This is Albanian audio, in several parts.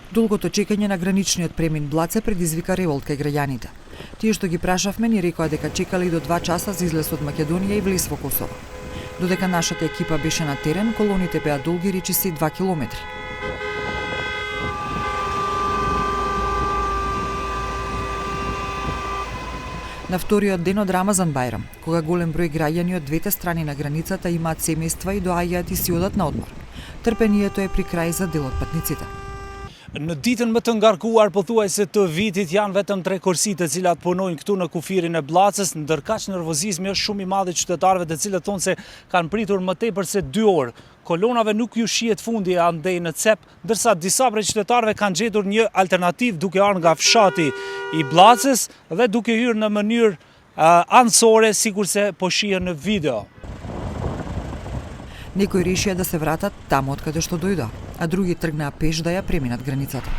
Долгото чекање на граничниот премин Блаце предизвика револт кај граѓаните. Тие што ги прашавме ни рекоа дека чекале до 2 часа за излез од Македонија и влез во Косово. Додека нашата екипа беше на терен, колоните беа долги речиси 2 километри. На вториот ден од Рамазан Бајрам, кога голем број граѓани од двете страни на границата имаат семејства и доаѓаат и си одат на одмор, трпението е при крај за дел од патниците. Në ditën më të ngarkuar pothuajse të vitit janë vetëm 3 korsitë të cilat punojnë këtu në kufirin e Blacës, ndërkaq nervozizmi është shumë i madh i qytetarëve të cilët thonë se kanë pritur më tepër se 2 orë. Kolonave nuk ju shihet fundi andej në cep, ndërsa disa prej qytetarëve kanë gjetur një alternativë duke ardhur nga fshati i Blacës dhe duke hyrë në mënyrë anësore, sikurse po shihen në video. Некои решија да се вратат таму од каде што дојдоа, а други тргнаа пеш да ја преминат границата.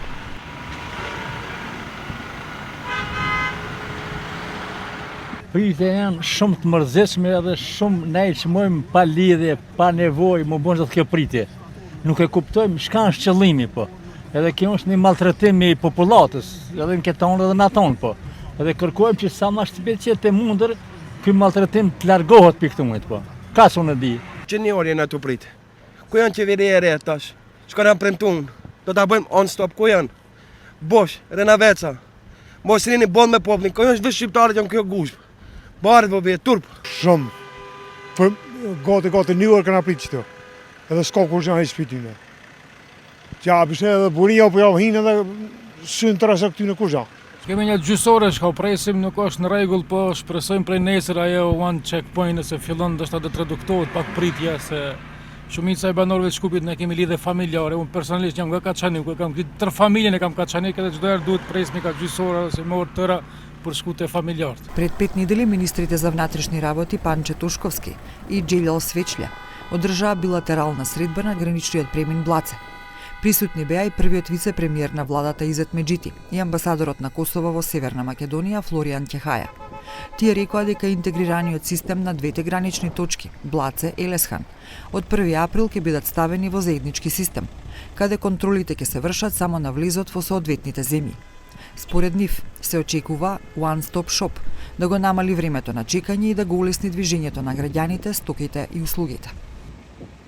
Pritja janë shumë të mërzitshme edhe shumë ne çmojmë pa lidhje, pa nevojë, më bën të kjo pritje. Nuk e kuptojmë çka është qëllimi po. Edhe kjo është një maltretim i popullatës, edhe në këtë tonë edhe në aton po. Edhe kërkojmë që sa më shpejt të mundër ky maltretim të largohet pikë këtu mëjt po. Kas unë e di. Që një orë jena të prit. Ku janë qeveria e re tash? Çka na premtuan? Do ta bëjmë on stop ku janë? Bosh, Renaveca. Mos rini bon me popullin. Ku janë vetë shqiptarët janë kjo gushp. Bardhë po vjet turp. Shumë. Për gati një orë kanë prit këtu. Edhe s'ka kur janë shpitinë. Ja, bishë edhe buria po javë hinë edhe syn trasë këtu në kuja. Kemi një gjysore që presim, nuk është në rregull, po shpresojmë prej nesër ajo one checkpoint nëse fillon ndoshta do të reduktohet pak pritja se shumica e banorëve të Shkupit ne kemi lidhje familjare. Unë personalisht jam nga Kaçani, ku kam tërë familjen e kam Kaçanik edhe çdo herë duhet presim ka gjysore ose më orë tëra për shku te familjarët. Пред 5 недели министрите за внатрешни работи Панче Тушковски и Джилјал Свечља одржаа билатерална средба на граничниот премин Блаце. Присутни беа и првиот вице-премиер на владата Изет Меджити и амбасадорот на Косово во Северна Македонија Флоријан Ќехаја. Тие рекоа дека интегрираниот систем на двете гранични точки, Блаце и Елесхан, од 1 април ќе бидат ставени во заеднички систем, каде контролите ќе се вршат само на влезот во соодветните земји. Според нив се очекува One Stop Shop да го намали времето на чекање и да го улесни движењето на граѓаните, стоките и услугите.